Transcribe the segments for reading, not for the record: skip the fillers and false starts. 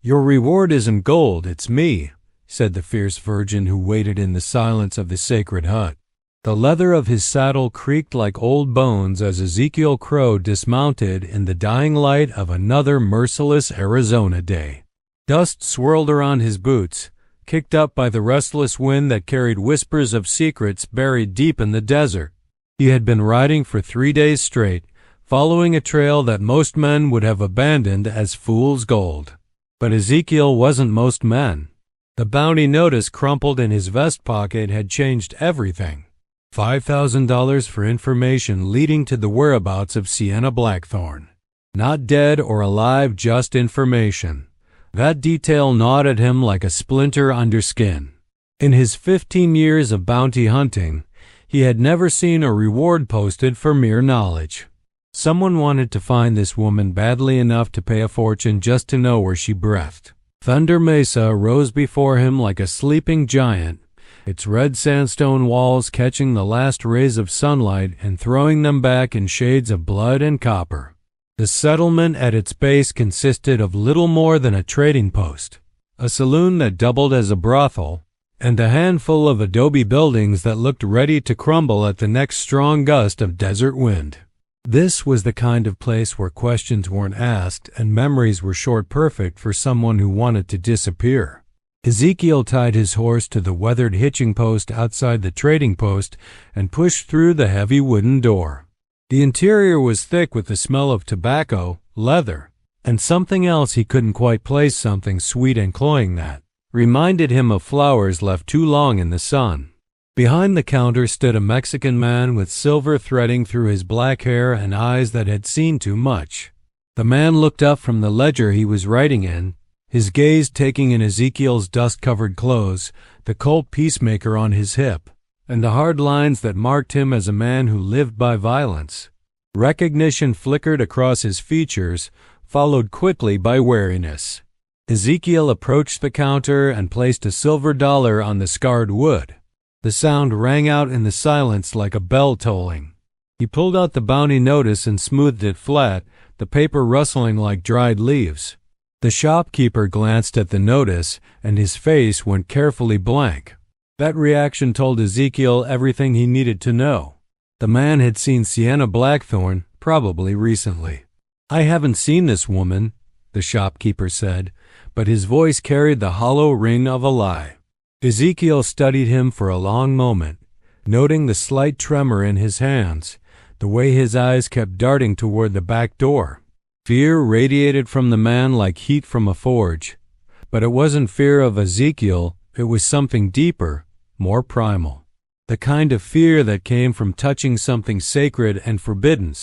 "Your reward isn't gold, it's me," said the fierce virgin who waited in the silence of the sacred hut. The leather of his saddle creaked like old bones as Ezekiel Crow dismounted in the dying light of another merciless Arizona day. Dust swirled around his boots, kicked up by the restless wind that carried whispers of secrets buried deep in the desert. He had been riding for 3 days straight, following a trail that most men would have abandoned as fool's gold. But Ezekiel wasn't most men. The bounty notice crumpled in his vest pocket had changed everything. $5,000 for information leading to the whereabouts of Sienna Blackthorne. Not dead or alive, just information. That detail gnawed at him like a splinter under skin. In his 15 years of bounty hunting, he had never seen a reward posted for mere knowledge. Someone wanted to find this woman badly enough to pay a fortune just to know where she breathed. Thunder Mesa rose before him like a sleeping giant, its red sandstone walls catching the last rays of sunlight and throwing them back in shades of blood and copper. The settlement at its base consisted of little more than a trading post, a saloon that doubled as a brothel, and a handful of adobe buildings that looked ready to crumble at the next strong gust of desert wind. This was the kind of place where questions weren't asked and memories were short perfect for someone who wanted to disappear. Ezekiel tied his horse to the weathered hitching post outside the trading post and pushed through the heavy wooden door. The interior was thick with the smell of tobacco, leather, and something else he couldn't quite place, something sweet and cloying that reminded him of flowers left too long in the sun. Behind the counter stood a Mexican man with silver threading through his black hair and eyes that had seen too much. The man looked up from the ledger he was writing in, his gaze taking in Ezekiel's dust-covered clothes, the Colt peacemaker on his hip, and the hard lines that marked him as a man who lived by violence. Recognition flickered across his features, followed quickly by wariness. Ezekiel approached the counter and placed a silver dollar on the scarred wood. The sound rang out in the silence like a bell tolling. He pulled out the bounty notice and smoothed it flat, the paper rustling like dried leaves. The shopkeeper glanced at the notice, and his face went carefully blank. That reaction told Ezekiel everything he needed to know. The man had seen Sienna Blackthorne, probably recently. "I haven't seen this woman," the shopkeeper said, but his voice carried the hollow ring of a lie. Ezekiel studied him for a long moment, noting the slight tremor in his hands, the way his eyes kept darting toward the back door. Fear radiated from the man like heat from a forge. But it wasn't fear of Ezekiel, it was something deeper, more primal. The kind of fear that came from touching something sacred and forbidden.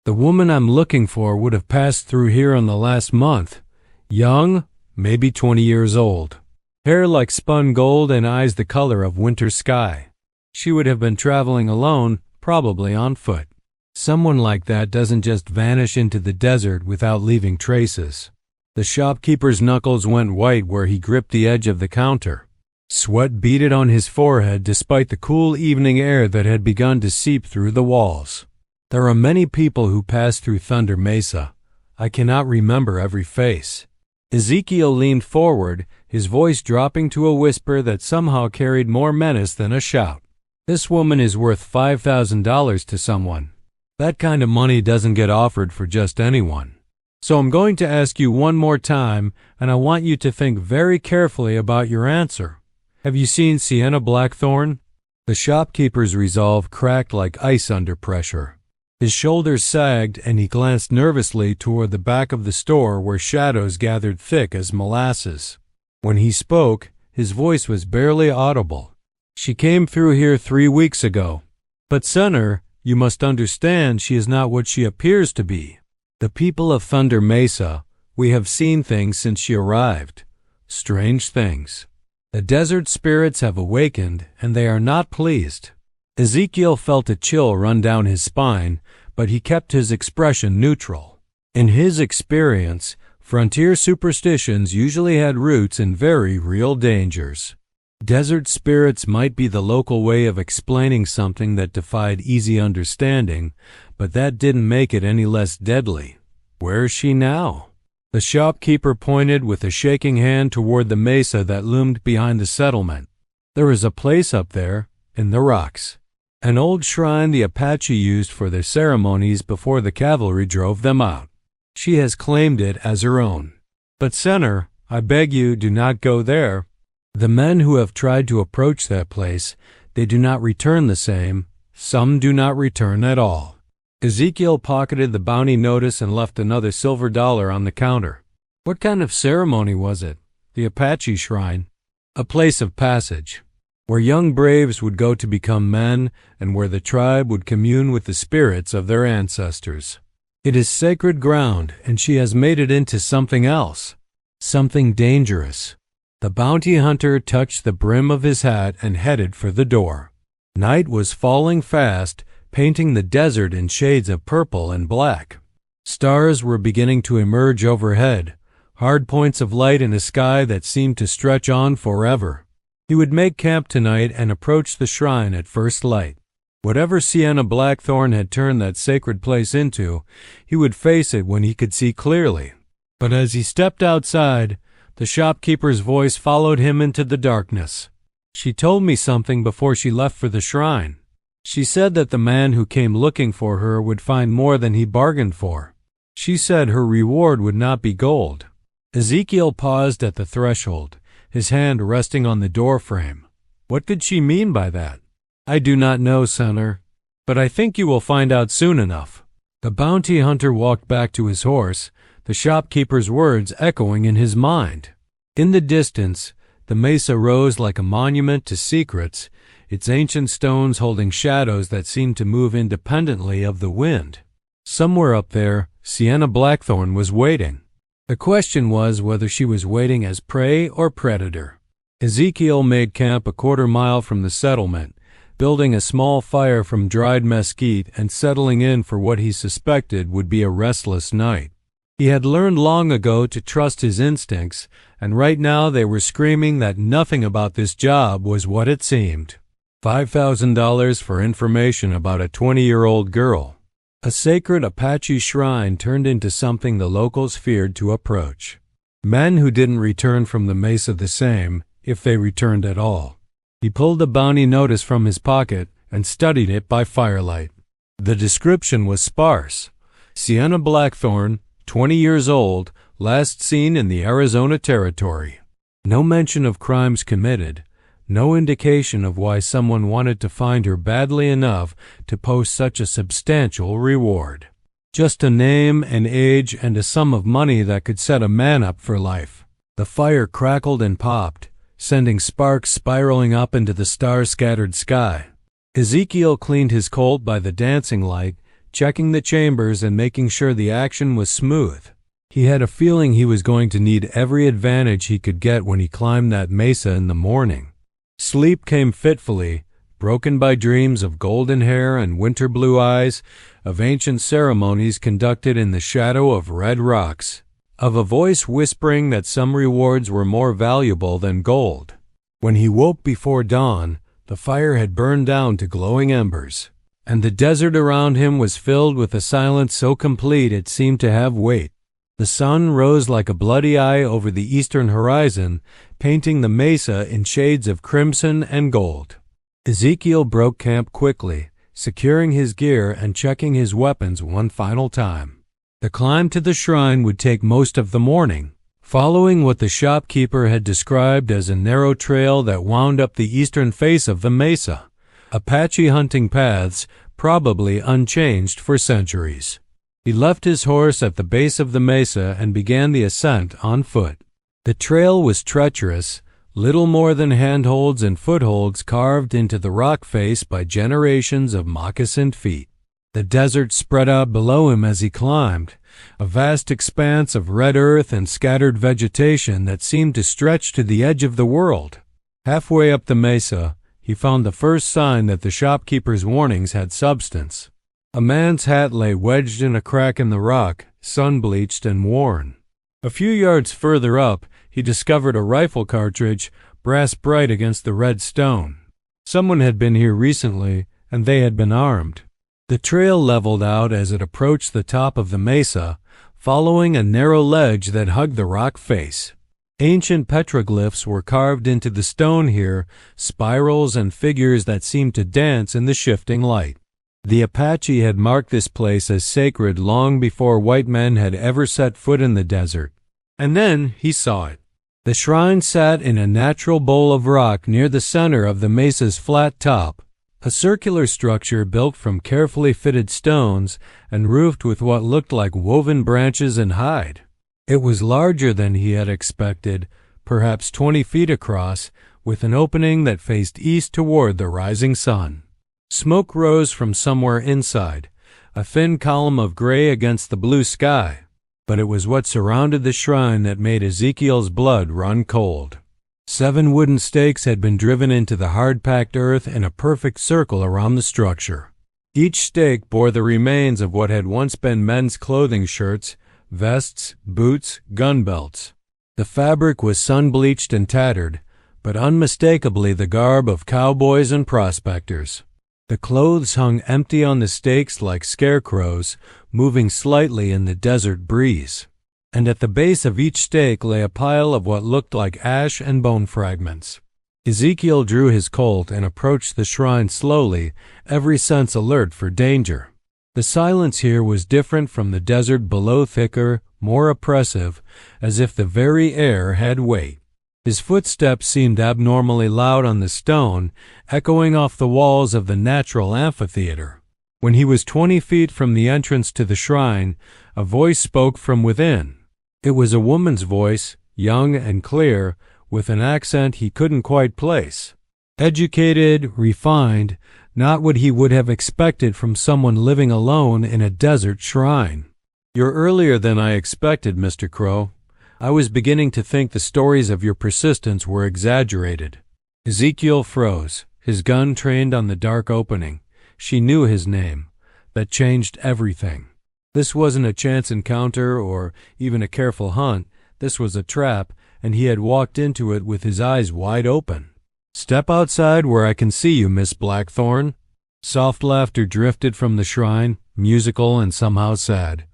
"The woman I'm looking for would have passed through here in the last month. Young, maybe 20 years old. Hair like spun gold and eyes the color of winter sky. She would have been traveling alone, probably on foot. Someone like that doesn't just vanish into the desert without leaving traces." The shopkeeper's knuckles went white where he gripped the edge of the counter. Sweat beaded on his forehead despite the cool evening air that had begun to seep through the walls. "There are many people who pass through Thunder Mesa. I cannot remember every face." Ezekiel leaned forward, his voice dropping to a whisper that somehow carried more menace than a shout. "This woman is worth $5,000 to someone. That kind of money doesn't get offered for just anyone. So I'm going to ask you one more time, and I want you to think very carefully about your answer. Have you seen Sienna Blackthorne?" The shopkeeper's resolve cracked like ice under pressure. His shoulders sagged, and he glanced nervously toward the back of the store where shadows gathered thick as molasses. When he spoke, his voice was barely audible. "She came through here 3 weeks ago. But, Senator, you must understand she is not what she appears to be. The people of Thunder Mesa, we have seen things since she arrived. Strange things. The desert spirits have awakened, and they are not pleased." Ezekiel felt a chill run down his spine, but he kept his expression neutral. In his experience, frontier superstitions usually had roots in very real dangers. Desert spirits might be the local way of explaining something that defied easy understanding, but that didn't make it any less deadly. Where is she now? The shopkeeper pointed with a shaking hand toward the mesa that loomed behind the settlement. "There is a place up there, in the rocks. An old shrine the Apache used for their ceremonies before the cavalry drove them out. She has claimed it as her own. But, Senator, I beg you, do not go there. The men who have tried to approach that place, they do not return the same. Some do not return at all." Ezekiel pocketed the bounty notice and left another silver dollar on the counter. What kind of ceremony was it? The Apache shrine. A place of passage, where young braves would go to become men and where the tribe would commune with the spirits of their ancestors. It is sacred ground, and she has made it into something else, something dangerous. The bounty hunter touched the brim of his hat and headed for the door. Night was falling fast, painting the desert in shades of purple and black. Stars were beginning to emerge overhead, hard points of light in a sky that seemed to stretch on forever. He would make camp tonight and approach the shrine at first light. Whatever Sienna Blackthorne had turned that sacred place into, he would face it when he could see clearly. But as he stepped outside, the shopkeeper's voice followed him into the darkness. "She told me something before she left for the shrine. She said that the man who came looking for her would find more than he bargained for. She said her reward would not be gold." Ezekiel paused at the threshold, his hand resting on the doorframe. What did she mean by that? "I do not know, Senator, but I think you will find out soon enough." The bounty hunter walked back to his horse, the shopkeeper's words echoing in his mind. In the distance, the mesa rose like a monument to secrets, its ancient stones holding shadows that seemed to move independently of the wind. Somewhere up there, Sienna Blackthorne was waiting. The question was whether she was waiting as prey or predator. Ezekiel made camp a quarter-mile from the settlement, building a small fire from dried mesquite and settling in for what he suspected would be a restless night. He had learned long ago to trust his instincts, and right now they were screaming that nothing about this job was what it seemed. $5,000 for information about a 20-year-old girl. A sacred Apache shrine turned into something the locals feared to approach. Men who didn't return from the mesa the same, if they returned at all. He pulled the bounty notice from his pocket and studied it by firelight. The description was sparse. Sienna Blackthorne, 20 years old, last seen in the Arizona Territory. No mention of crimes committed. No indication of why someone wanted to find her badly enough to post such a substantial reward. Just a name, an age, and a sum of money that could set a man up for life. The fire crackled and popped, sending sparks spiraling up into the star-scattered sky. Ezekiel cleaned his Colt by the dancing light, checking the chambers and making sure the action was smooth. He had a feeling he was going to need every advantage he could get when he climbed that mesa in the morning. Sleep came fitfully, broken by dreams of golden hair and winter blue eyes, of ancient ceremonies conducted in the shadow of red rocks, of a voice whispering that some rewards were more valuable than gold. When he woke before dawn, the fire had burned down to glowing embers, and the desert around him was filled with a silence so complete it seemed to have weight. The sun rose like a bloody eye over the eastern horizon, painting the mesa in shades of crimson and gold. Ezekiel broke camp quickly, securing his gear and checking his weapons one final time. The climb to the shrine would take most of the morning, following what the shopkeeper had described as a narrow trail that wound up the eastern face of the mesa, Apache hunting paths probably unchanged for centuries. He left his horse at the base of the mesa and began the ascent on foot. The trail was treacherous, little more than handholds and footholds carved into the rock face by generations of moccasined feet. The desert spread out below him as he climbed, a vast expanse of red earth and scattered vegetation that seemed to stretch to the edge of the world. Halfway up the mesa, he found the first sign that the shopkeeper's warnings had substance. A man's hat lay wedged in a crack in the rock, sun-bleached and worn. A few yards further up, he discovered a rifle cartridge, brass bright against the red stone. Someone had been here recently, and they had been armed. The trail leveled out as it approached the top of the mesa, following a narrow ledge that hugged the rock face. Ancient petroglyphs were carved into the stone here, spirals and figures that seemed to dance in the shifting light. The Apache had marked this place as sacred long before white men had ever set foot in the desert. And then he saw it. The shrine sat in a natural bowl of rock near the center of the mesa's flat top, a circular structure built from carefully fitted stones and roofed with what looked like woven branches and hide. It was larger than he had expected, perhaps 20 feet across, with an opening that faced east toward the rising sun. Smoke rose from somewhere inside, a thin column of gray against the blue sky. But it was what surrounded the shrine that made Ezekiel's blood run cold. 7 wooden stakes had been driven into the hard-packed earth in a perfect circle around the structure. Each stake bore the remains of what had once been men's clothing: shirts, vests, boots, gun belts. The fabric was sun-bleached and tattered, but unmistakably the garb of cowboys and prospectors. The clothes hung empty on the stakes like scarecrows, moving slightly in the desert breeze. And at the base of each stake lay a pile of what looked like ash and bone fragments. Ezekiel drew his Colt and approached the shrine slowly, every sense alert for danger. The silence here was different from the desert below, thicker, more oppressive, as if the very air had weight. His footsteps seemed abnormally loud on the stone, echoing off the walls of the natural amphitheater. When he was 20 feet from the entrance to the shrine, a voice spoke from within. It was a woman's voice, young and clear, with an accent he couldn't quite place. Educated, refined, not what he would have expected from someone living alone in a desert shrine. "You're earlier than I expected, Mr. Crow. I was beginning to think the stories of your persistence were exaggerated." Ezekiel froze, his gun trained on the dark opening. She knew his name. That changed everything. This wasn't a chance encounter or even a careful hunt. This was a trap, and he had walked into it with his eyes wide open. "Step outside where I can see you, Miss Blackthorn." Soft laughter drifted from the shrine, musical and somehow sad.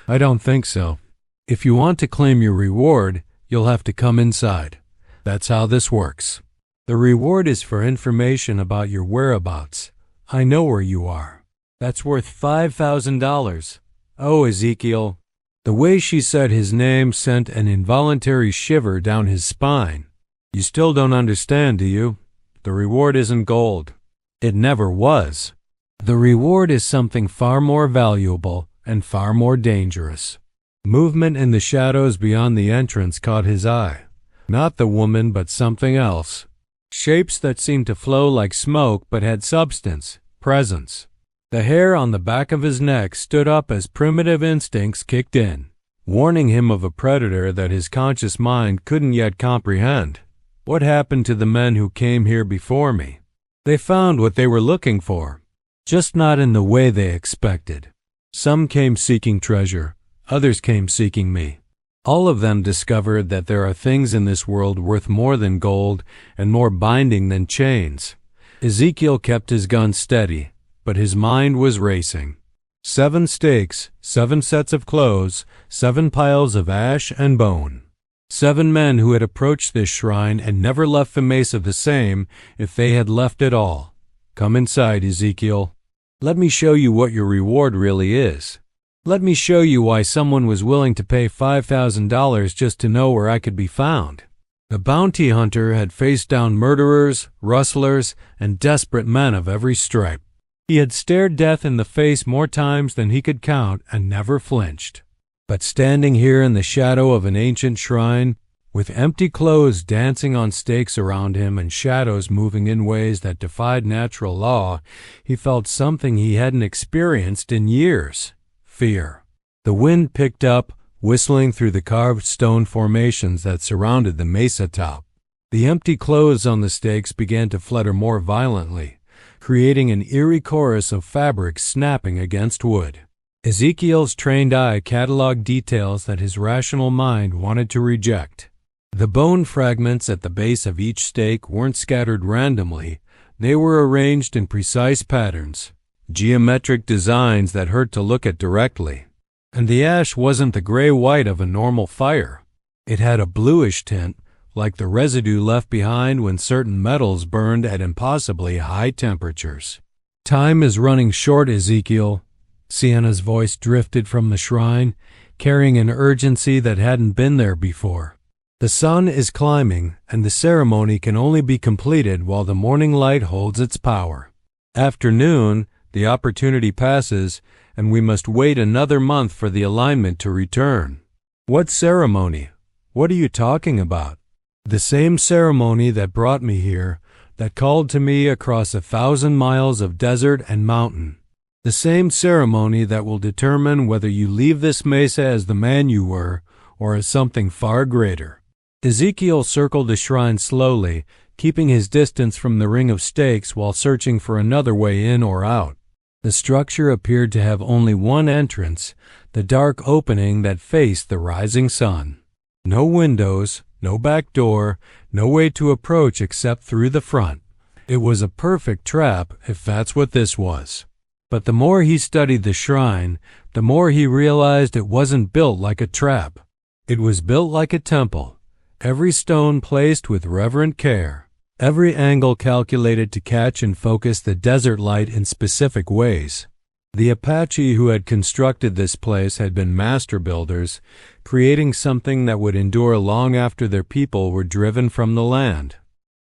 "I don't think so. If you want to claim your reward, you'll have to come inside. That's how this works. The reward is for information about your whereabouts. I know where you are. That's worth $5,000. Oh, Ezekiel." The way she said his name sent an involuntary shiver down his spine. "You still don't understand, do you? The reward isn't gold. It never was. The reward is something far more valuable and far more dangerous." Movement in the shadows beyond the entrance caught his eye. Not the woman, but something else. Shapes that seemed to flow like smoke but had substance, presence. The hair on the back of his neck stood up as primitive instincts kicked in, warning him of a predator that his conscious mind couldn't yet comprehend. "What happened to the men who came here before me? They found what they were looking for, just not in the way they expected. Some came seeking treasure. Others came seeking me. All of them discovered that there are things in this world worth more than gold and more binding than chains." Ezekiel kept his gun steady, but his mind was racing. 7 stakes, 7 sets of clothes, 7 piles of ash and bone. 7 men who had approached this shrine and never left the mesa the same if they had left at all. "Come inside, Ezekiel. Let me show you what your reward really is. Let me show you why someone was willing to pay $5,000 just to know where I could be found." The bounty hunter had faced down murderers, rustlers, and desperate men of every stripe. He had stared death in the face more times than he could count and never flinched. But standing here in the shadow of an ancient shrine, with empty clothes dancing on stakes around him and shadows moving in ways that defied natural law, he felt something he hadn't experienced in years. Fear. The wind picked up, whistling through the carved stone formations that surrounded the mesa top. The empty clothes on the stakes began to flutter more violently, creating an eerie chorus of fabric snapping against wood. Ezekiel's trained eye cataloged details that his rational mind wanted to reject. The bone fragments at the base of each stake weren't scattered randomly. They were arranged in precise patterns, geometric designs that hurt to look at directly. And the ash wasn't the gray-white of a normal fire. It had a bluish tint, like the residue left behind when certain metals burned at impossibly high temperatures. "Time is running short, Ezekiel." Sienna's voice drifted from the shrine, carrying an urgency that hadn't been there before. "The sun is climbing, and the ceremony can only be completed while the morning light holds its power. After noon, the opportunity passes, and we must wait another month for the alignment to return." "What ceremony? What are you talking about?" "The same ceremony that brought me here, that called to me across 1,000 miles of desert and mountain. The same ceremony that will determine whether you leave this mesa as the man you were, or as something far greater." Ezekiel circled the shrine slowly, keeping his distance from the ring of stakes while searching for another way in or out. The structure appeared to have only one entrance, the dark opening that faced the rising sun. No windows, no back door, no way to approach except through the front. It was a perfect trap, if that's what this was. But the more he studied the shrine, the more he realized it wasn't built like a trap. It was built like a temple, every stone placed with reverent care, every angle calculated to catch and focus the desert light in specific ways. The Apache who had constructed this place had been master builders, creating something that would endure long after their people were driven from the land.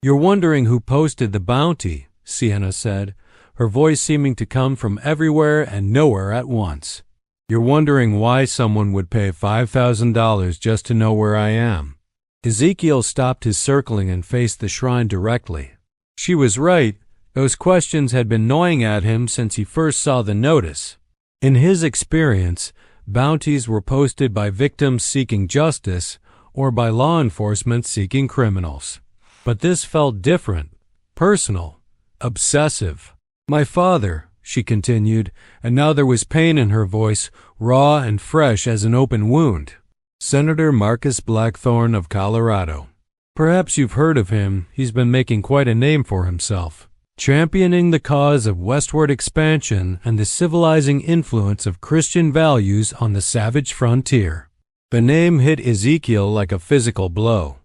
"You're wondering who posted the bounty," Sienna said, her voice seeming to come from everywhere and nowhere at once. "You're wondering why someone would pay $5,000 just to know where I am." Ezekiel stopped his circling and faced the shrine directly. She was right. Those questions had been gnawing at him since he first saw the notice. In his experience, bounties were posted by victims seeking justice or by law enforcement seeking criminals. But this felt different, personal, obsessive. "My father," she continued, and now there was pain in her voice, raw and fresh as an open wound. "Senator Marcus Blackthorne of Colorado. Perhaps you've heard of him. He's been making quite a name for himself, championing the cause of westward expansion and the civilizing influence of Christian values on the savage frontier." The name hit Ezekiel like a physical blow.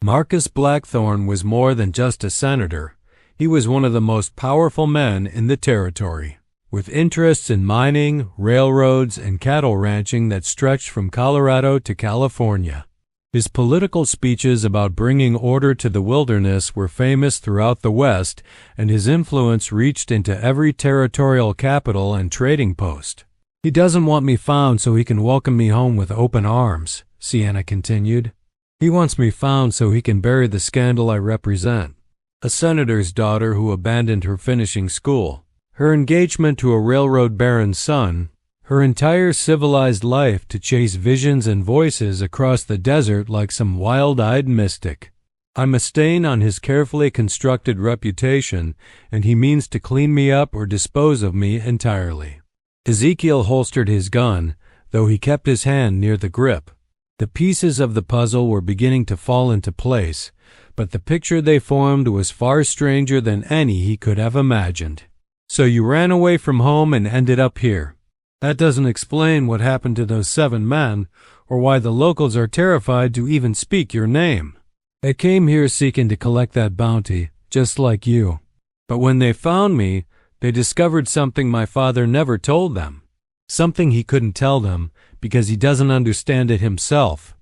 Marcus Blackthorne was more than just a senator. He was one of the most powerful men in the territory, with interests in mining, railroads, and cattle ranching that stretched from Colorado to California. His political speeches about bringing order to the wilderness were famous throughout the West, and his influence reached into every territorial capital and trading post. "He doesn't want me found so he can welcome me home with open arms," Sienna continued. "He wants me found so he can bury the scandal I represent. A senator's daughter who abandoned her finishing school, her engagement to a railroad baron's son, her entire civilized life to chase visions and voices across the desert like some wild-eyed mystic. I'm a stain on his carefully constructed reputation, and he means to clean me up or dispose of me entirely." Ezekiel holstered his gun, though he kept his hand near the grip. The pieces of the puzzle were beginning to fall into place, but the picture they formed was far stranger than any he could have imagined. "So you ran away from home and ended up here. That doesn't explain what happened to those 7 men, or why the locals are terrified to even speak your name. They came here seeking to collect that bounty, just like you. But when they found me, they discovered something my father never told them. Something he couldn't tell them, because he doesn't understand it himself.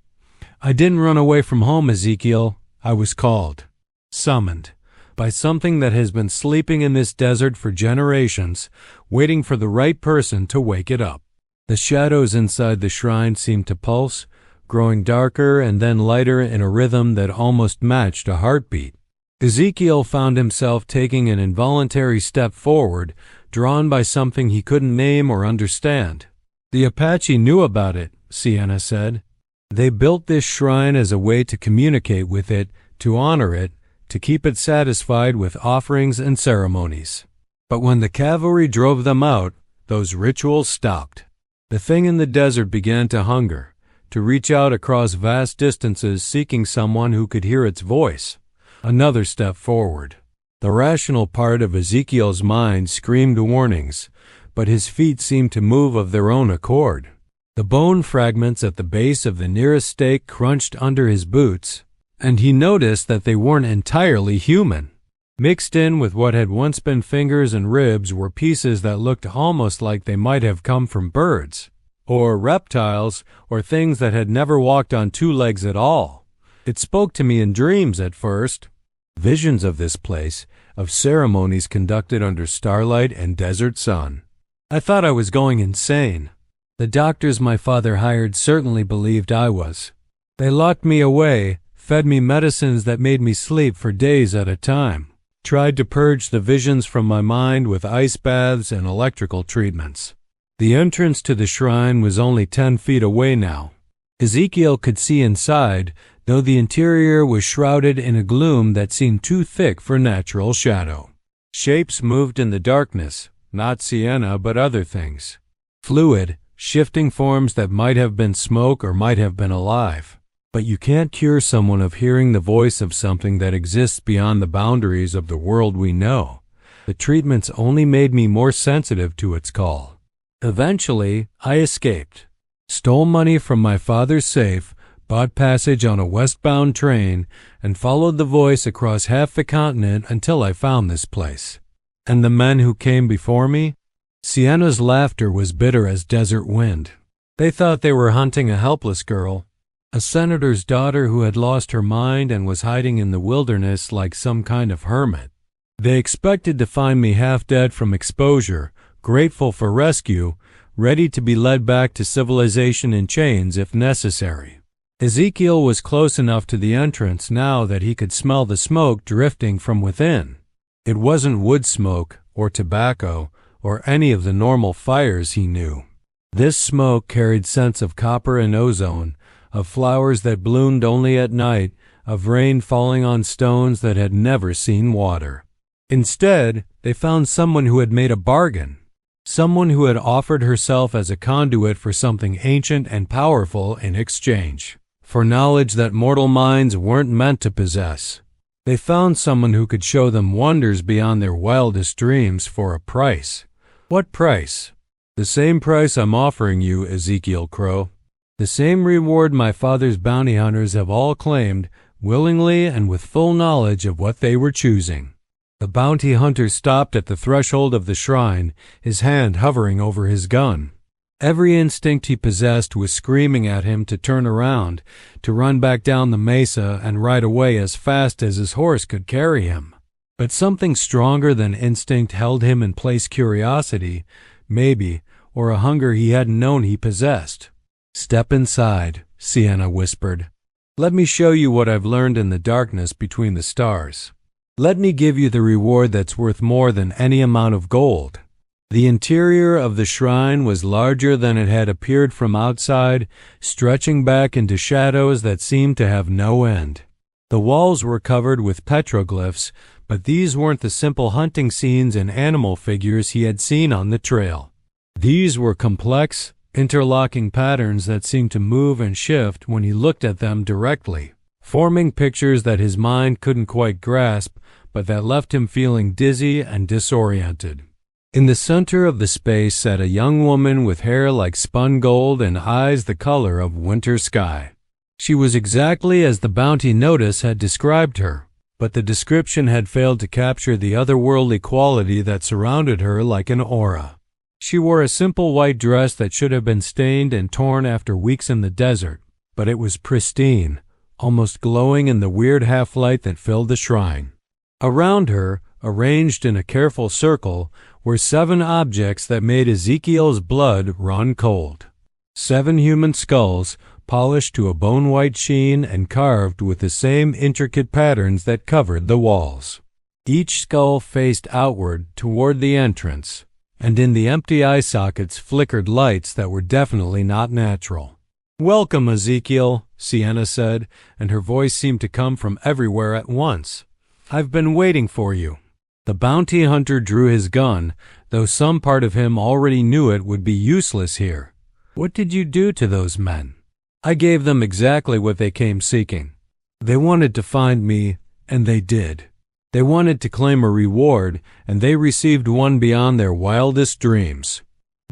I didn't run away from home, Ezekiel. I was called, summoned, by something that has been sleeping in this desert for generations, waiting for the right person to wake it up." The shadows inside the shrine seemed to pulse, growing darker and then lighter in a rhythm that almost matched a heartbeat. Ezekiel found himself taking an involuntary step forward, drawn by something he couldn't name or understand. "The Apache knew about it," Sienna said. "They built this shrine as a way to communicate with it, to honor it, to keep it satisfied with offerings and ceremonies. But when the cavalry drove them out, those rituals stopped. The thing in the desert began to hunger, to reach out across vast distances seeking someone who could hear its voice." Another step forward. The rational part of Ezekiel's mind screamed warnings, but his feet seemed to move of their own accord. The bone fragments at the base of the nearest stake crunched under his boots, and he noticed that they weren't entirely human. Mixed in with what had once been fingers and ribs were pieces that looked almost like they might have come from birds, or reptiles, or things that had never walked on two legs at all. It spoke to me in dreams at first. Visions of this place, of ceremonies conducted under starlight and desert sun. I thought I was going insane. The doctors my father hired certainly believed I was. They locked me away, fed me medicines that made me sleep for days at a time, tried to purge the visions from my mind with ice baths and electrical treatments. The entrance to the shrine was only 10 feet away now. Ezekiel could see inside, though the interior was shrouded in a gloom that seemed too thick for natural shadow. Shapes moved in the darkness, not Sienna but other things. Fluid, shifting forms that might have been smoke or might have been alive. But you can't cure someone of hearing the voice of something that exists beyond the boundaries of the world we know. The treatments only made me more sensitive to its call. Eventually, I escaped. Stole money from my father's safe, bought passage on a westbound train, and followed the voice across half the continent until I found this place. And the men who came before me? Sienna's laughter was bitter as desert wind. They thought they were hunting a helpless girl, a senator's daughter who had lost her mind and was hiding in the wilderness like some kind of hermit. They expected to find me half dead from exposure, grateful for rescue, ready to be led back to civilization in chains if necessary. Ezekiel was close enough to the entrance now that he could smell the smoke drifting from within. It wasn't wood smoke or tobacco or any of the normal fires he knew. This smoke carried scents of copper and ozone, of flowers that bloomed only at night, of rain falling on stones that had never seen water. Instead, they found someone who had made a bargain, someone who had offered herself as a conduit for something ancient and powerful in exchange, for knowledge that mortal minds weren't meant to possess. They found someone who could show them wonders beyond their wildest dreams for a price. What price? The same price I'm offering you, Ezekiel Crow. The same reward my father's bounty hunters have all claimed, willingly and with full knowledge of what they were choosing. The bounty hunter stopped at the threshold of the shrine, his hand hovering over his gun. Every instinct he possessed was screaming at him to turn around, to run back down the mesa and ride away as fast as his horse could carry him. But something stronger than instinct held him in place: curiosity, maybe, or a hunger he hadn't known he possessed. "Step inside," Sienna whispered. "Let me show you what I've learned in the darkness between the stars. Let me give you the reward that's worth more than any amount of gold." The interior of the shrine was larger than it had appeared from outside, stretching back into shadows that seemed to have no end. The walls were covered with petroglyphs, but these weren't the simple hunting scenes and animal figures he had seen on the trail. These were complex, interlocking patterns that seemed to move and shift when he looked at them directly, forming pictures that his mind couldn't quite grasp, but that left him feeling dizzy and disoriented. In the center of the space sat a young woman with hair like spun gold and eyes the color of winter sky. She was exactly as the bounty notice had described her, but the description had failed to capture the otherworldly quality that surrounded her like an aura. She wore a simple white dress that should have been stained and torn after weeks in the desert, but it was pristine, almost glowing in the weird half-light that filled the shrine. Around her, arranged in a careful circle, were 7 objects that made Ezekiel's blood run cold. 7 human skulls, polished to a bone-white sheen and carved with the same intricate patterns that covered the walls. Each skull faced outward toward the entrance, and in the empty eye sockets flickered lights that were definitely not natural. "Welcome, Ezekiel," Sienna said, and her voice seemed to come from everywhere at once. "I've been waiting for you." The bounty hunter drew his gun, though some part of him already knew it would be useless here. "What did you do to those men?" "I gave them exactly what they came seeking. They wanted to find me, and they did. They wanted to claim a reward, and they received one beyond their wildest dreams.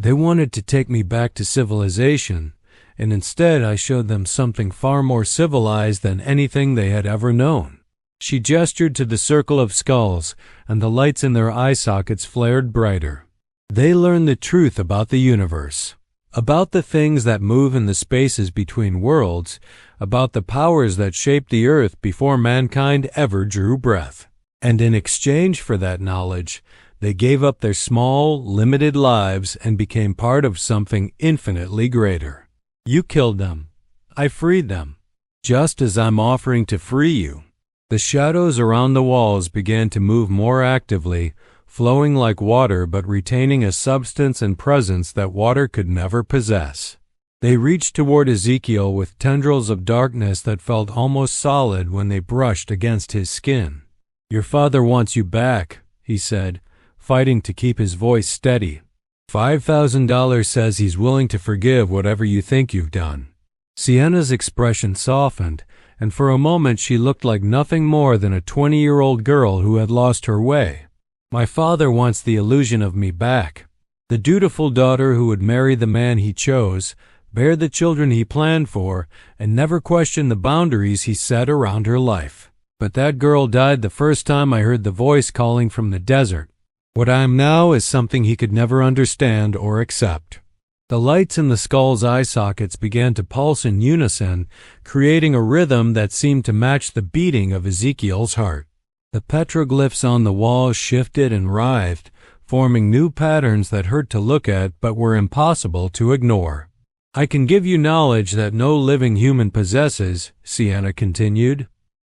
They wanted to take me back to civilization, and instead I showed them something far more civilized than anything they had ever known. She gestured to the circle of skulls, and the lights in their eye sockets flared brighter. They learned the truth about the universe, about the things that move in the spaces between worlds, about the powers that shaped the earth before mankind ever drew breath. And in exchange for that knowledge, they gave up their small, limited lives and became part of something infinitely greater. You killed them. I freed them, just as I'm offering to free you. The shadows around the walls began to move more actively, flowing like water but retaining a substance and presence that water could never possess. They reached toward Ezekiel with tendrils of darkness that felt almost solid when they brushed against his skin. "Your father wants you back," he said, fighting to keep his voice steady. $5,000 says he's willing to forgive whatever you think you've done. Sienna's expression softened, and for a moment she looked like nothing more than a 20-year-old girl who had lost her way. "My father wants the illusion of me back. The dutiful daughter who would marry the man he chose, bear the children he planned for, and never question the boundaries he set around her life. But that girl died the first time I heard the voice calling from the desert. What I am now is something he could never understand or accept." The lights in the skull's eye sockets began to pulse in unison, creating a rhythm that seemed to match the beating of Ezekiel's heart. The petroglyphs on the walls shifted and writhed, forming new patterns that hurt to look at but were impossible to ignore. "I can give you knowledge that no living human possesses," Sienna continued.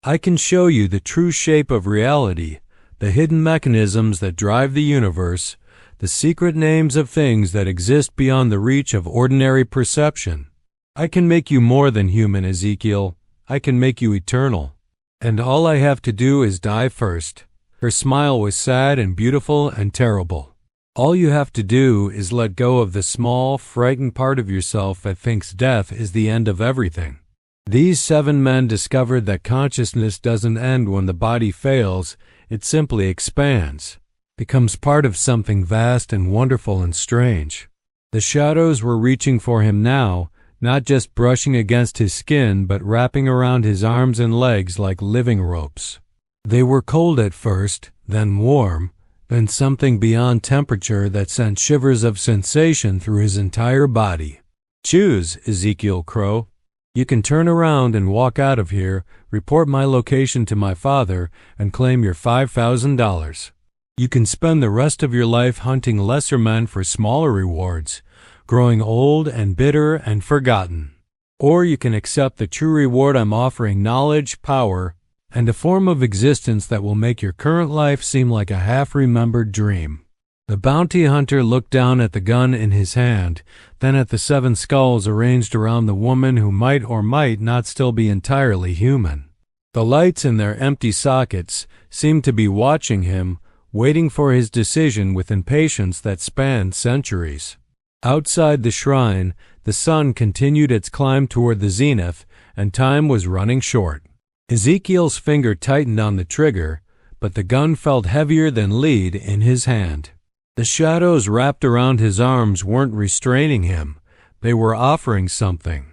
"I can show you the true shape of reality, the hidden mechanisms that drive the universe, the secret names of things that exist beyond the reach of ordinary perception. I can make you more than human, Ezekiel. I can make you eternal. And all I have to do is die first." Her smile was sad and beautiful and terrible. "All you have to do is let go of the small, frightened part of yourself that thinks death is the end of everything." These 7 men discovered that consciousness doesn't end when the body fails, it simply expands, becomes part of something vast and wonderful and strange. The shadows were reaching for him now, not just brushing against his skin but wrapping around his arms and legs like living ropes. They were cold at first, then warm, then something beyond temperature that sent shivers of sensation through his entire body. "Choose, Ezekiel Crow. You can turn around and walk out of here, report my location to my father, and claim your $5,000. You can spend the rest of your life hunting lesser men for smaller rewards, growing old and bitter and forgotten. Or you can accept the true reward I'm offering: knowledge, power, and a form of existence that will make your current life seem like a half-remembered dream." The bounty hunter looked down at the gun in his hand, then at the 7 skulls arranged around the woman who might or might not still be entirely human. The lights in their empty sockets seemed to be watching him, waiting for his decision with impatience that spanned centuries. Outside the shrine, the sun continued its climb toward the zenith, and time was running short. Ezekiel's finger tightened on the trigger, but the gun felt heavier than lead in his hand. The shadows wrapped around his arms weren't restraining him. They were offering something.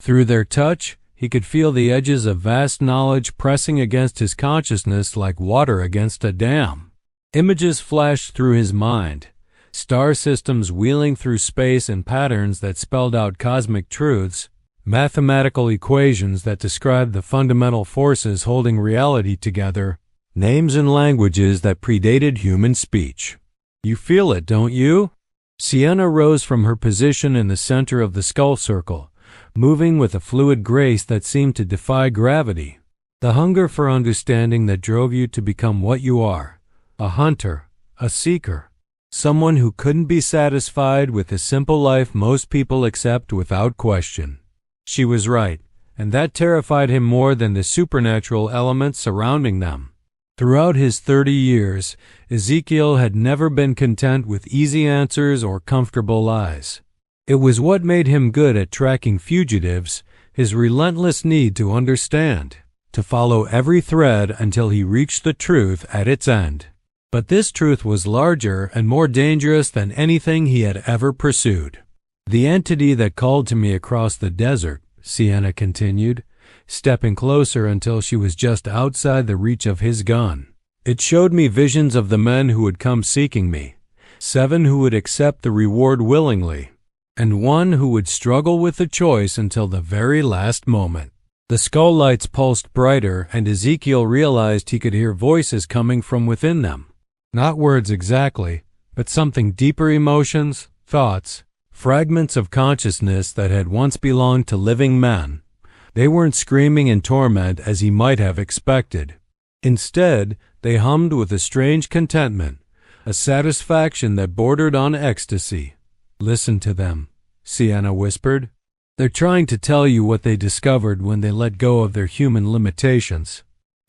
Through their touch, he could feel the edges of vast knowledge pressing against his consciousness like water against a dam. Images flashed through his mind, star systems wheeling through space in patterns that spelled out cosmic truths, mathematical equations that described the fundamental forces holding reality together, names and languages that predated human speech. "You feel it, don't you?" Sienna rose from her position in the center of the skull circle, moving with a fluid grace that seemed to defy gravity. "The hunger for understanding that drove you to become what you are. A hunter, a seeker, someone who couldn't be satisfied with the simple life most people accept without question." She was right, and that terrified him more than the supernatural elements surrounding them. Throughout his 30 years, Ezekiel had never been content with easy answers or comfortable lies. It was what made him good at tracking fugitives, his relentless need to understand, to follow every thread until he reached the truth at its end. But this truth was larger and more dangerous than anything he had ever pursued. The entity that called to me across the desert, Sienna continued, stepping closer until she was just outside the reach of his gun. It showed me visions of the men who would come seeking me, 7 who would accept the reward willingly, and 1 who would struggle with the choice until the very last moment. The skull lights pulsed brighter, and Ezekiel realized he could hear voices coming from within them. Not words exactly, but something deeper: emotions, thoughts, fragments of consciousness that had once belonged to living men. They weren't screaming in torment as he might have expected. Instead, they hummed with a strange contentment, a satisfaction that bordered on ecstasy. "Listen to them," Sienna whispered. "They're trying to tell you what they discovered when they let go of their human limitations.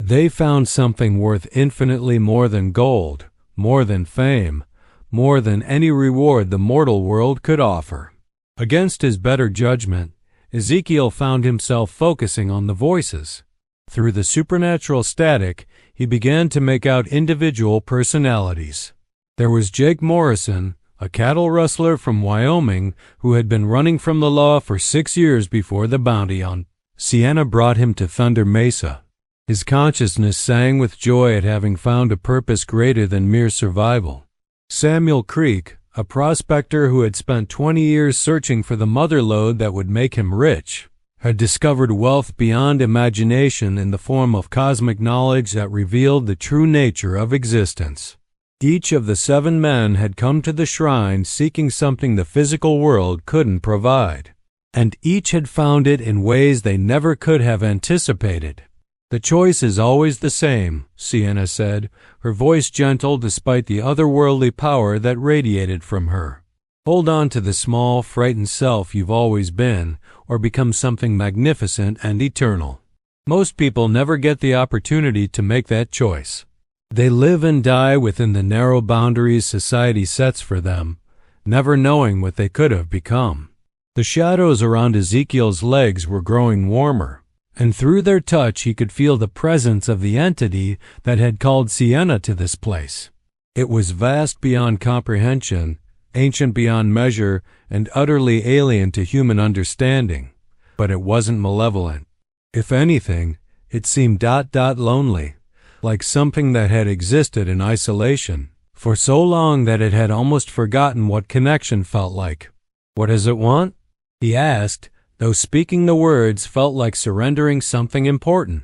They found something worth infinitely more than gold, more than fame, more than any reward the mortal world could offer." Against his better judgment, Ezekiel found himself focusing on the voices. Through the supernatural static, he began to make out individual personalities. There was Jake Morrison, a cattle rustler from Wyoming who had been running from the law for 6 years before the bounty on Sienna brought him to Thunder Mesa. His consciousness sang with joy at having found a purpose greater than mere survival. Samuel Creek, a prospector who had spent 20 years searching for the mother lode that would make him rich, had discovered wealth beyond imagination in the form of cosmic knowledge that revealed the true nature of existence. Each of the 7 men had come to the shrine seeking something the physical world couldn't provide, and each had found it in ways they never could have anticipated. "The choice is always the same," Sienna said, her voice gentle despite the otherworldly power that radiated from her. "Hold on to the small, frightened self you've always been, or become something magnificent and eternal." Most people never get the opportunity to make that choice. They live and die within the narrow boundaries society sets for them, never knowing what they could have become. The shadows around Ezekiel's legs were growing warmer, and through their touch he could feel the presence of the entity that had called Sienna to this place. It was vast beyond comprehension, ancient beyond measure, and utterly alien to human understanding, but it wasn't malevolent. If anything, it seemed lonely, like something that had existed in isolation for so long that it had almost forgotten what connection felt like. "What does it want?" he asked, though speaking the words felt like surrendering something important.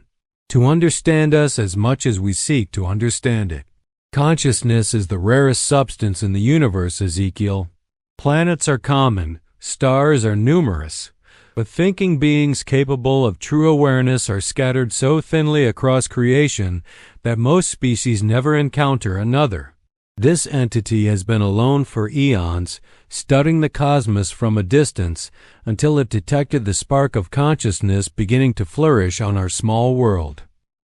"To understand us as much as we seek to understand it. Consciousness is the rarest substance in the universe, Ezekiel. Planets are common, stars are numerous, but thinking beings capable of true awareness are scattered so thinly across creation that most species never encounter another. This entity has been alone for eons, studying the cosmos from a distance until it detected the spark of consciousness beginning to flourish on our small world."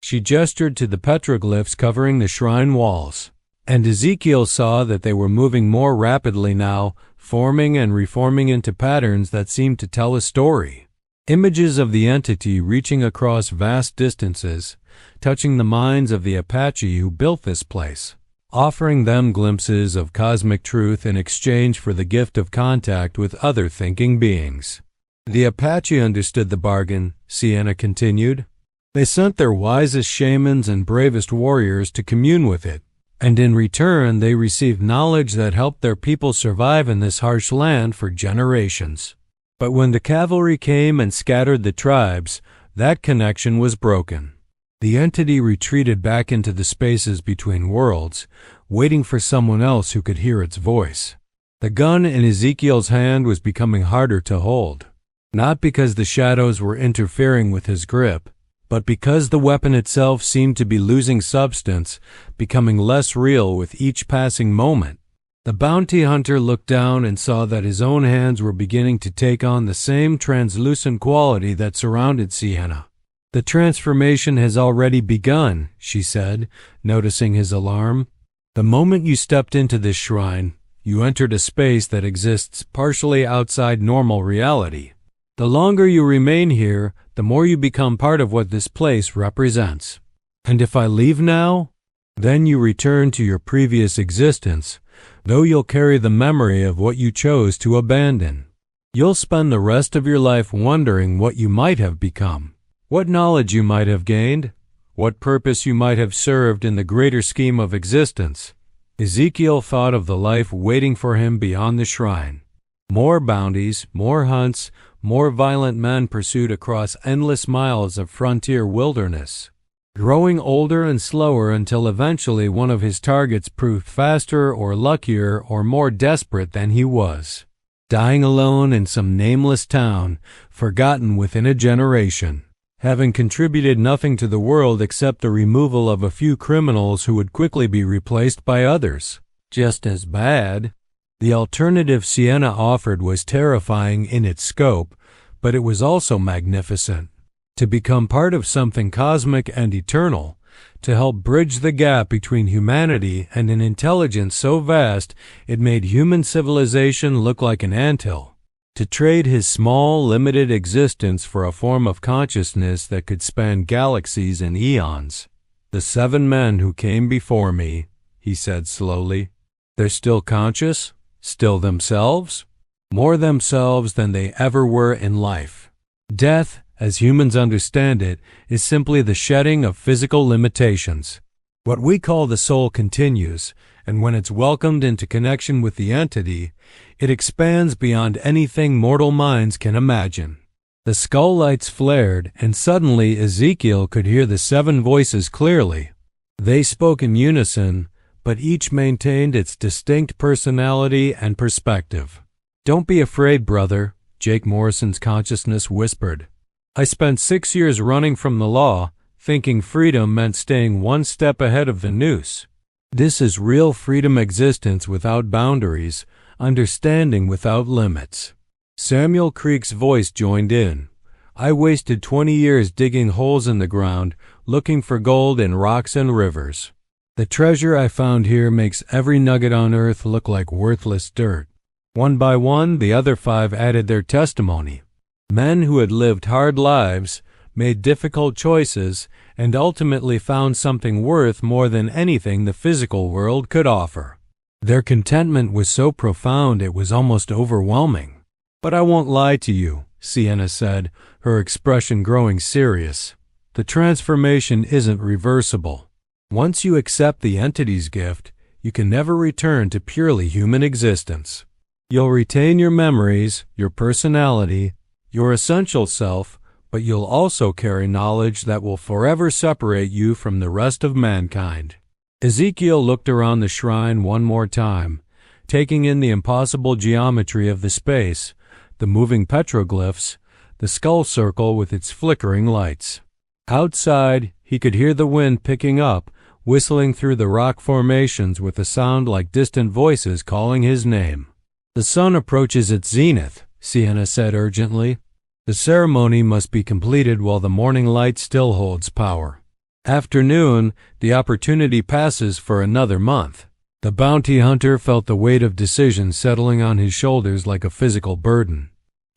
She gestured to the petroglyphs covering the shrine walls, and Ezekiel saw that they were moving more rapidly now, forming and reforming into patterns that seemed to tell a story. Images of the entity reaching across vast distances, touching the minds of the Apache who built this place, offering them glimpses of cosmic truth in exchange for the gift of contact with other thinking beings. "The Apache understood the bargain," Sienna continued. "They sent their wisest shamans and bravest warriors to commune with it, and in return they received knowledge that helped their people survive in this harsh land for generations. But when the cavalry came and scattered the tribes, that connection was broken. The entity retreated back into the spaces between worlds, waiting for someone else who could hear its voice. The gun in Ezekiel's hand was becoming harder to hold, not because the shadows were interfering with his grip, but because the weapon itself seemed to be losing substance, becoming less real with each passing moment. The bounty hunter looked down and saw that his own hands were beginning to take on the same translucent quality that surrounded Sienna. "The transformation has already begun," she said, noticing his alarm. "The moment you stepped into this shrine, you entered a space that exists partially outside normal reality. The longer you remain here, the more you become part of what this place represents. And if I leave now, then you return to your previous existence, though you'll carry the memory of what you chose to abandon." You'll spend the rest of your life wondering what you might have become, what knowledge you might have gained, what purpose you might have served in the greater scheme of existence. Ezekiel thought of the life waiting for him beyond the shrine. More bounties, more hunts, more violent men pursued across endless miles of frontier wilderness, growing older and slower until eventually one of his targets proved faster or luckier or more desperate than he was, dying alone in some nameless town, forgotten within a generation, having contributed nothing to the world except the removal of a few criminals who would quickly be replaced by others, just as bad. The alternative Sienna offered was terrifying in its scope, but it was also magnificent. To become part of something cosmic and eternal, to help bridge the gap between humanity and an intelligence so vast it made human civilization look like an anthill. To trade his small, limited existence for a form of consciousness that could span galaxies and eons. "The 7 men who came before me," he said slowly, "they're still conscious, still themselves, more themselves than they ever were in life. Death, as humans understand it, is simply the shedding of physical limitations. What we call the soul continues, and when it's welcomed into connection with the entity, it expands beyond anything mortal minds can imagine." The skull lights flared, and suddenly Ezekiel could hear the 7 voices clearly. They spoke in unison, but each maintained its distinct personality and perspective. "Don't be afraid, brother," Jake Morrison's consciousness whispered. "I spent 6 years running from the law, thinking freedom meant staying one step ahead of the noose. This is real freedom existence without boundaries, understanding without limits." Samuel Creek's voice joined in. "I wasted 20 years digging holes in the ground, looking for gold in rocks and rivers. The treasure I found here makes every nugget on earth look like worthless dirt." One by one, the other 5 added their testimony. Men who had lived hard lives, made difficult choices, and ultimately found something worth more than anything the physical world could offer. Their contentment was so profound it was almost overwhelming. "But I won't lie to you," Sienna said, her expression growing serious. "The transformation isn't reversible. Once you accept the entity's gift, you can never return to purely human existence. You'll retain your memories, your personality, your essential self, but you'll also carry knowledge that will forever separate you from the rest of mankind." Ezekiel looked around the shrine one more time, taking in the impossible geometry of the space, the moving petroglyphs, the skull circle with its flickering lights. Outside, he could hear the wind picking up, whistling through the rock formations with a sound like distant voices calling his name. "The sun approaches its zenith," Sienna said urgently. "The ceremony must be completed while the morning light still holds power. After noon, the opportunity passes for another month." The bounty hunter felt the weight of decision settling on his shoulders like a physical burden.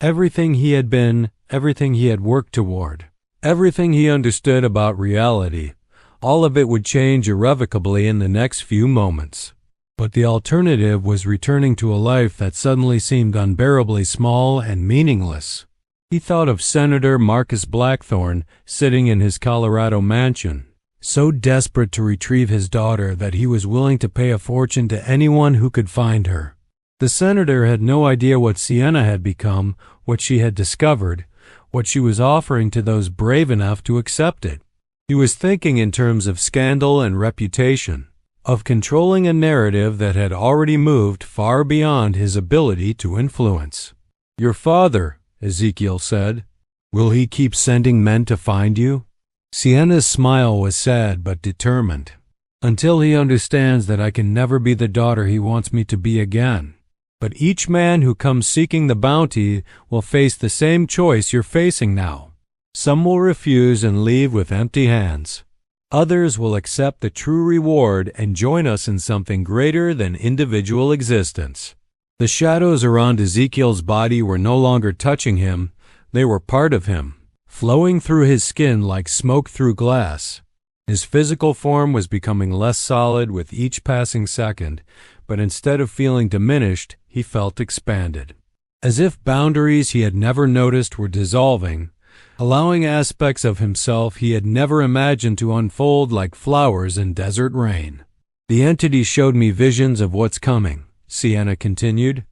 Everything he had been, everything he had worked toward, everything he understood about reality, all of it would change irrevocably in the next few moments. But the alternative was returning to a life that suddenly seemed unbearably small and meaningless. He thought of Senator Marcus Blackthorne sitting in his Colorado mansion, so desperate to retrieve his daughter that he was willing to pay a fortune to anyone who could find her. The senator had no idea what Sienna had become, what she had discovered, what she was offering to those brave enough to accept it. He was thinking in terms of scandal and reputation, of controlling a narrative that had already moved far beyond his ability to influence. "Your father," Ezekiel said, "will he keep sending men to find you?" Sienna's smile was sad but determined. "Until he understands that I can never be the daughter he wants me to be again. But each man who comes seeking the bounty will face the same choice you're facing now. Some will refuse and leave with empty hands. Others will accept the true reward and join us in something greater than individual existence." The shadows around Ezekiel's body were no longer touching him, they were part of him, flowing through his skin like smoke through glass. His physical form was becoming less solid with each passing second, but instead of feeling diminished, he felt expanded. as if boundaries he had never noticed were dissolving, allowing aspects of himself he had never imagined to unfold like flowers in desert rain. The entity showed me visions of what's coming, Sienna continued.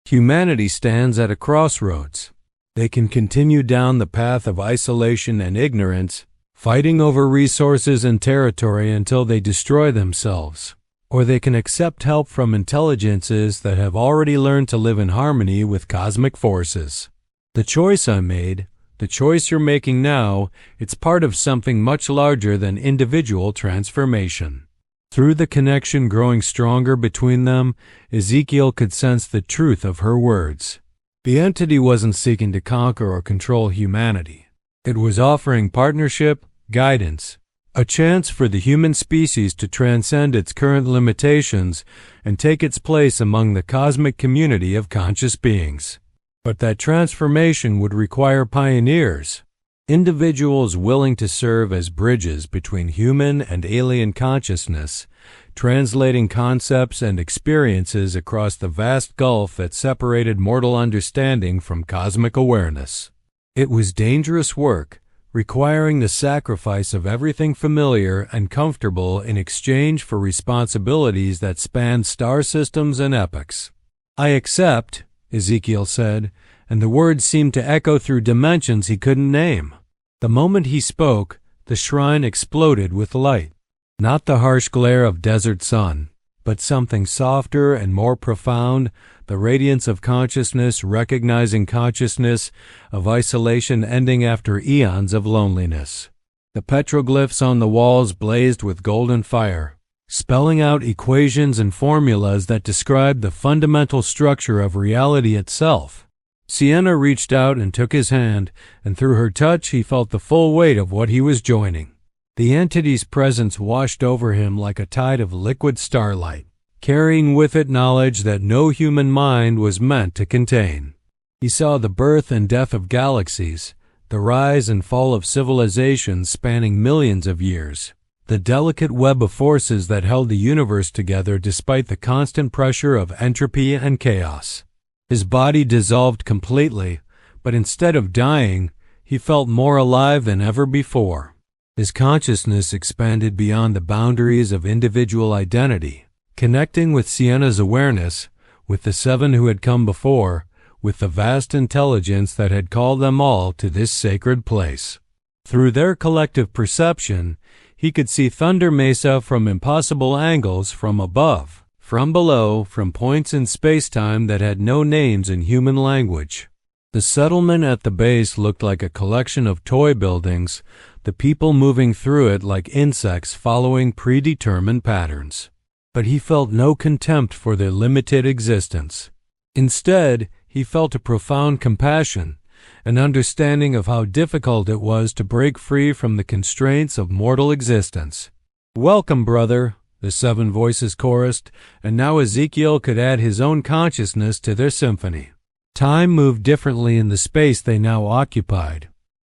Humanity stands at a crossroads. They can continue down the path of isolation and ignorance, fighting over resources and territory until they destroy themselves. Or they can accept help from intelligences that have already learned to live in harmony with cosmic forces. The choice I made, the choice you're making now, it's part of something much larger than individual transformation. Through the connection growing stronger between them, Ezekiel could sense the truth of her words. The entity wasn't seeking to conquer or control humanity. It was offering partnership, guidance, a chance for the human species to transcend its current limitations and take its place among the cosmic community of conscious beings. But that transformation would require pioneers, individuals willing to serve as bridges between human and alien consciousness, translating concepts and experiences across the vast gulf that separated mortal understanding from cosmic awareness. It was dangerous work, requiring the sacrifice of everything familiar and comfortable in exchange for responsibilities that spanned star systems and epochs. "I accept," Ezekiel said, and the words seemed to echo through dimensions he couldn't name. The moment he spoke, the shrine exploded with light. Not the harsh glare of desert sun, but something softer and more profound, the radiance of consciousness recognizing consciousness, of isolation ending after eons of loneliness. The petroglyphs on the walls blazed with golden fire, spelling out equations and formulas that described the fundamental structure of reality itself. Sienna reached out and took his hand, and through her touch he felt the full weight of what he was joining. The entity's presence washed over him like a tide of liquid starlight, carrying with it knowledge that no human mind was meant to contain. He saw the birth and death of galaxies, the rise and fall of civilizations spanning millions of years, the delicate web of forces that held the universe together despite the constant pressure of entropy and chaos. His body dissolved completely, but instead of dying, he felt more alive than ever before. His consciousness expanded beyond the boundaries of individual identity, connecting with Sienna's awareness, with the seven who had come before, with the vast intelligence that had called them all to this sacred place. Through their collective perception, he could see Thunder Mesa from impossible angles from above, from below, from points in space-time that had no names in human language. The settlement at the base looked like a collection of toy buildings, the people moving through it like insects following predetermined patterns. But he felt no contempt for their limited existence. Instead, he felt a profound compassion, an understanding of how difficult it was to break free from the constraints of mortal existence. "Welcome, brother," the seven voices chorused, and now Ezekiel could add his own consciousness to their symphony. Time moved differently in the space they now occupied.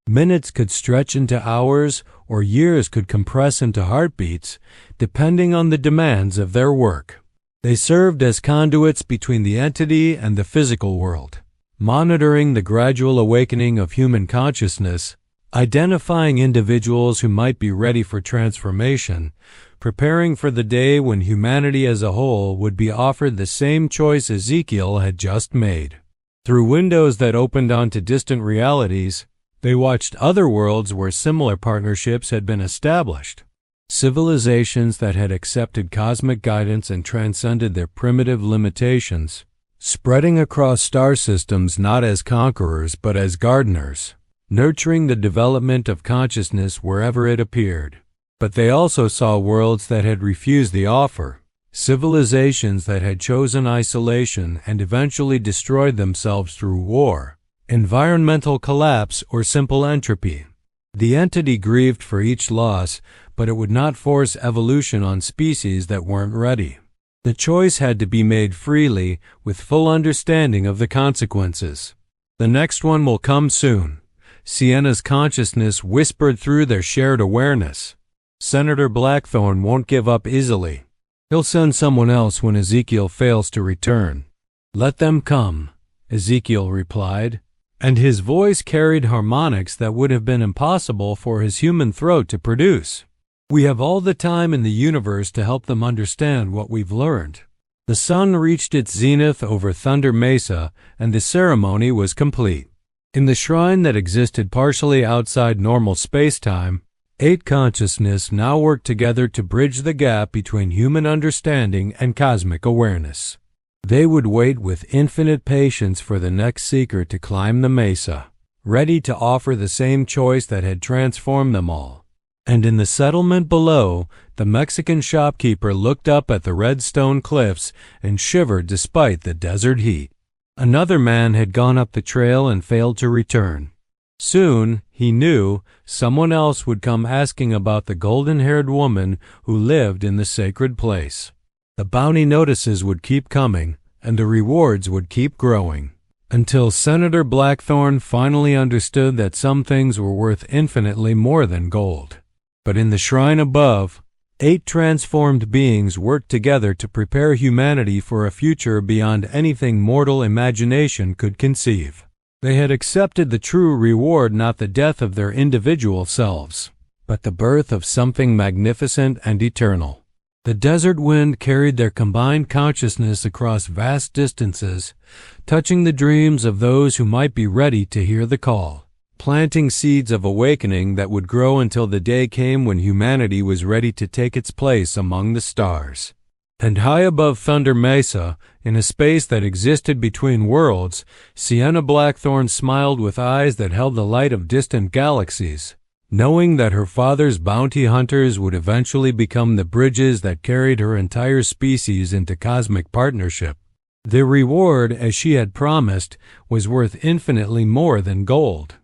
Minutes could stretch into hours, or years could compress into heartbeats, depending on the demands of their work. They served as conduits between the entity and the physical world, monitoring the gradual awakening of human consciousness, identifying individuals who might be ready for transformation, preparing for the day when humanity as a whole would be offered the same choice Ezekiel had just made. Through windows that opened onto distant realities, they watched other worlds where similar partnerships had been established. Civilizations that had accepted cosmic guidance and transcended their primitive limitations, spreading across star systems not as conquerors but as gardeners, nurturing the development of consciousness wherever it appeared. But they also saw worlds that had refused the offer, civilizations that had chosen isolation and eventually destroyed themselves through war, environmental collapse, or simple entropy. The entity grieved for each loss, but it would not force evolution on species that weren't ready. The choice had to be made freely, with full understanding of the consequences. "The next one will come soon," Sienna's consciousness whispered through their shared awareness. "Senator Blackthorne won't give up easily. He'll send someone else when Ezekiel fails to return. Let them come, Ezekiel replied, and his voice carried harmonics that would have been impossible for his human throat to produce. We have all the time in the universe to help them understand what we've learned. The sun reached its zenith over Thunder Mesa, and the ceremony was complete. In the shrine that existed partially outside normal space-time, 8 consciousness now worked together to bridge the gap between human understanding and cosmic awareness. They would wait with infinite patience for the next seeker to climb the mesa, ready to offer the same choice that had transformed them all. And in the settlement below, the Mexican shopkeeper looked up at the red stone cliffs and shivered despite the desert heat. Another man had gone up the trail and failed to return. Soon, he knew, someone else would come asking about the golden-haired woman who lived in the sacred place. The bounty notices would keep coming, and the rewards would keep growing, until Senator Blackthorne finally understood that some things were worth infinitely more than gold. But in the shrine above, 8 transformed beings worked together to prepare humanity for a future beyond anything mortal imagination could conceive. They had accepted the true reward, not the death of their individual selves, but the birth of something magnificent and eternal. The desert wind carried their combined consciousness across vast distances, touching the dreams of those who might be ready to hear the call, planting seeds of awakening that would grow until the day came when humanity was ready to take its place among the stars. And high above Thunder Mesa, in a space that existed between worlds, Sienna Blackthorne smiled with eyes that held the light of distant galaxies, knowing that her father's bounty hunters would eventually become the bridges that carried her entire species into cosmic partnership. The reward, as she had promised, was worth infinitely more than gold.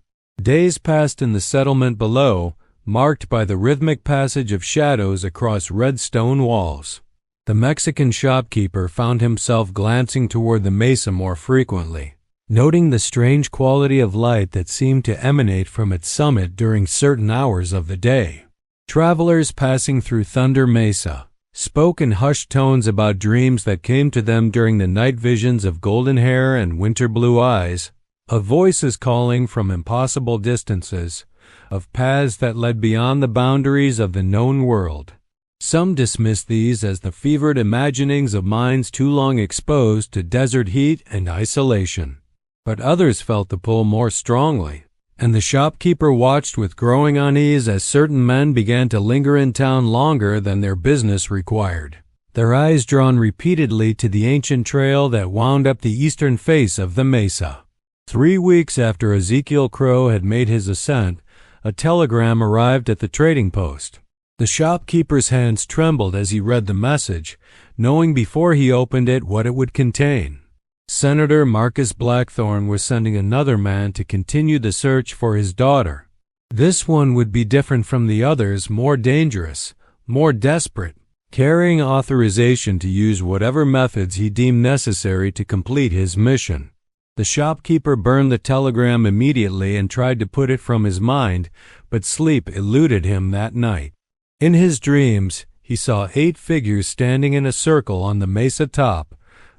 Days passed in the settlement below, marked by the rhythmic passage of shadows across red stone walls. The Mexican shopkeeper found himself glancing toward the mesa more frequently, noting the strange quality of light that seemed to emanate from its summit during certain hours of the day. Travelers passing through Thunder Mesa spoke in hushed tones about dreams that came to them during the night visions of golden hair and winter blue eyes, of voices calling from impossible distances, of paths that led beyond the boundaries of the known world. Some dismissed these as the fevered imaginings of minds too long exposed to desert heat and isolation. But others felt the pull more strongly, and the shopkeeper watched with growing unease as certain men began to linger in town longer than their business required, their eyes drawn repeatedly to the ancient trail that wound up the eastern face of the mesa. 3 weeks after Ezekiel Crow had made his ascent, a telegram arrived at the trading post. The shopkeeper's hands trembled as he read the message, knowing before he opened it what it would contain. Senator Marcus Blackthorne was sending another man to continue the search for his daughter. This one would be different from the others, more dangerous, more desperate, carrying authorization to use whatever methods he deemed necessary to complete his mission. The shopkeeper burned the telegram immediately and tried to put it from his mind, but sleep eluded him that night. In his dreams, he saw 8 figures standing in a circle on the mesa top,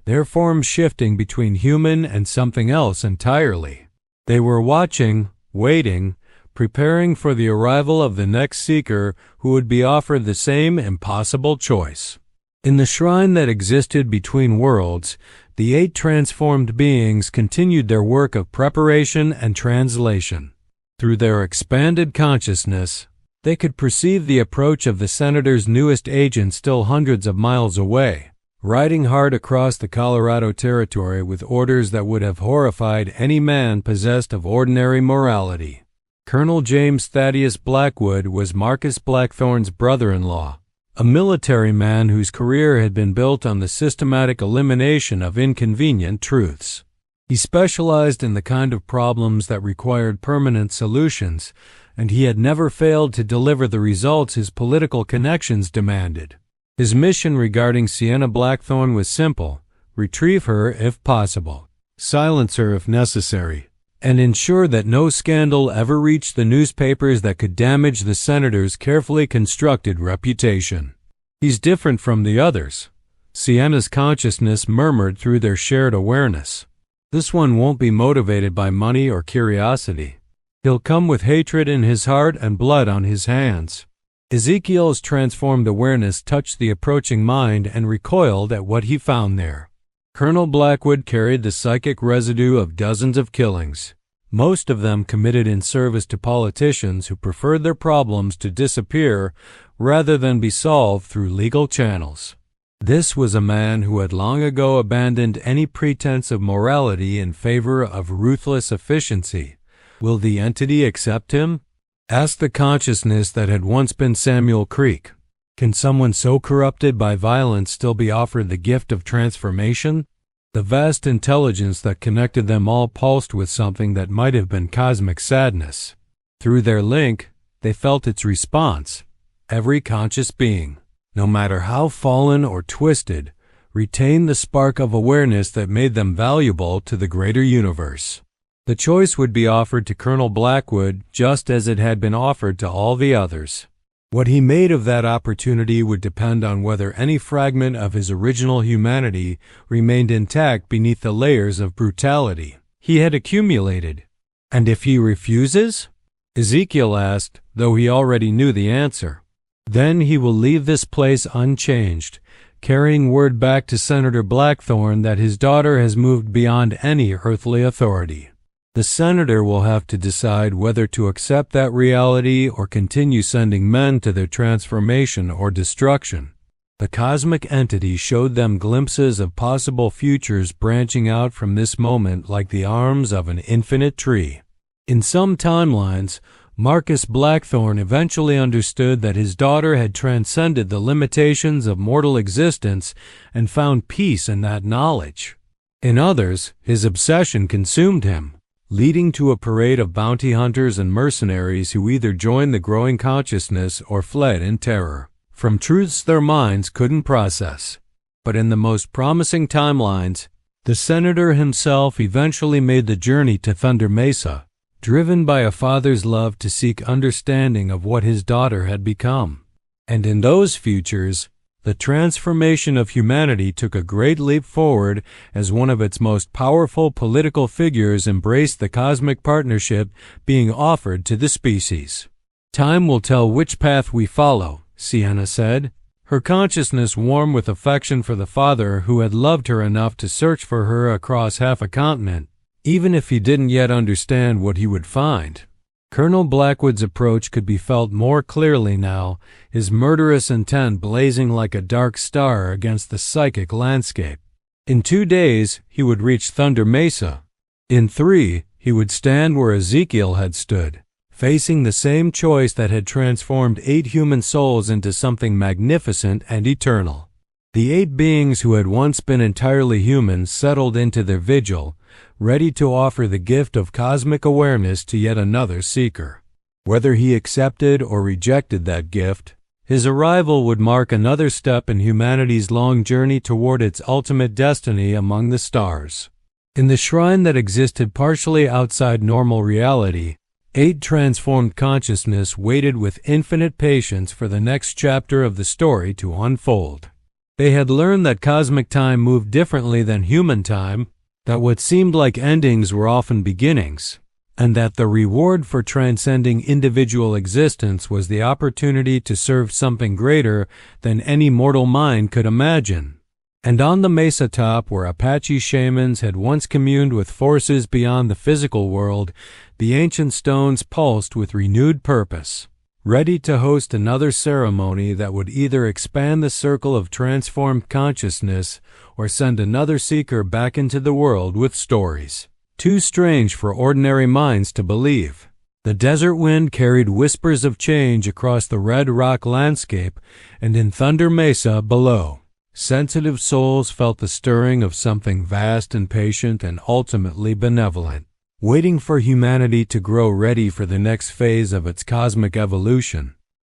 their forms shifting between human and something else entirely. They were watching, waiting, preparing for the arrival of the next seeker who would be offered the same impossible choice. In the shrine that existed between worlds, the 8 transformed beings continued their work of preparation and translation. Through their expanded consciousness, they could perceive the approach of the senator's newest agent still hundreds of miles away, riding hard across the Colorado Territory with orders that would have horrified any man possessed of ordinary morality. Colonel James Thaddeus Blackwood was Marcus Blackthorne's brother-in-law, a military man whose career had been built on the systematic elimination of inconvenient truths. He specialized in the kind of problems that required permanent solutions, and he had never failed to deliver the results his political connections demanded. His mission regarding Sienna Blackthorne was simple: retrieve her if possible, silence her if necessary, and ensure that no scandal ever reached the newspapers that could damage the senator's carefully constructed reputation. "He's different from the others," Sienna's consciousness murmured through their shared awareness. This one won't be motivated by money or curiosity. He'll come with hatred in his heart and blood on his hands. Ezekiel's transformed awareness touched the approaching mind and recoiled at what he found there. Colonel Blackwood carried the psychic residue of dozens of killings, most of them committed in service to politicians who preferred their problems to disappear rather than be solved through legal channels. This was a man who had long ago abandoned any pretense of morality in favor of ruthless efficiency. Will the entity accept him? Asked the consciousness that had once been Samuel Creek. Can someone so corrupted by violence still be offered the gift of transformation? The vast intelligence that connected them all pulsed with something that might have been cosmic sadness. Through their link, they felt its response. Every conscious being, no matter how fallen or twisted, retained the spark of awareness that made them valuable to the greater universe. The choice would be offered to Colonel Blackwood just as it had been offered to all the others. What he made of that opportunity would depend on whether any fragment of his original humanity remained intact beneath the layers of brutality he had accumulated. And if he refuses? Ezekiel asked, though he already knew the answer. Then he will leave this place unchanged, carrying word back to Senator Blackthorne that his daughter has moved beyond any earthly authority. The senator will have to decide whether to accept that reality or continue sending men to their transformation or destruction. The cosmic entity showed them glimpses of possible futures branching out from this moment like the arms of an infinite tree. In some timelines, Marcus Blackthorne eventually understood that his daughter had transcended the limitations of mortal existence and found peace in that knowledge. In others, his obsession consumed him, leading to a parade of bounty hunters and mercenaries who either joined the growing consciousness or fled in terror from truths their minds couldn't process. But in the most promising timelines, the senator himself eventually made the journey to Thunder Mesa, driven by a father's love to seek understanding of what his daughter had become. And in those futures, the transformation of humanity took a great leap forward as one of its most powerful political figures embraced the cosmic partnership being offered to the species. Time will tell which path we follow, Sienna said, her consciousness warm with affection for the father who had loved her enough to search for her across half a continent, even if he didn't yet understand what he would find. Colonel Blackwood's approach could be felt more clearly now, his murderous intent blazing like a dark star against the psychic landscape. In 2 days, he would reach Thunder Mesa. In 3, he would stand where Ezekiel had stood, facing the same choice that had transformed 8 human souls into something magnificent and eternal. The 8 beings who had once been entirely human settled into their vigil, ready to offer the gift of cosmic awareness to yet another seeker. Whether he accepted or rejected that gift, his arrival would mark another step in humanity's long journey toward its ultimate destiny among the stars. In the shrine that existed partially outside normal reality, 8 transformed consciousness waited with infinite patience for the next chapter of the story to unfold. They had learned that cosmic time moved differently than human time, that what seemed like endings were often beginnings, and that the reward for transcending individual existence was the opportunity to serve something greater than any mortal mind could imagine. And on the mesa top where Apache shamans had once communed with forces beyond the physical world, the ancient stones pulsed with renewed purpose, ready to host another ceremony that would either expand the circle of transformed consciousness or send another seeker back into the world with stories too strange for ordinary minds to believe. The desert wind carried whispers of change across the red rock landscape, and in Thunder Mesa below, sensitive souls felt the stirring of something vast and patient and ultimately benevolent, waiting for humanity to grow ready for the next phase of its cosmic evolution.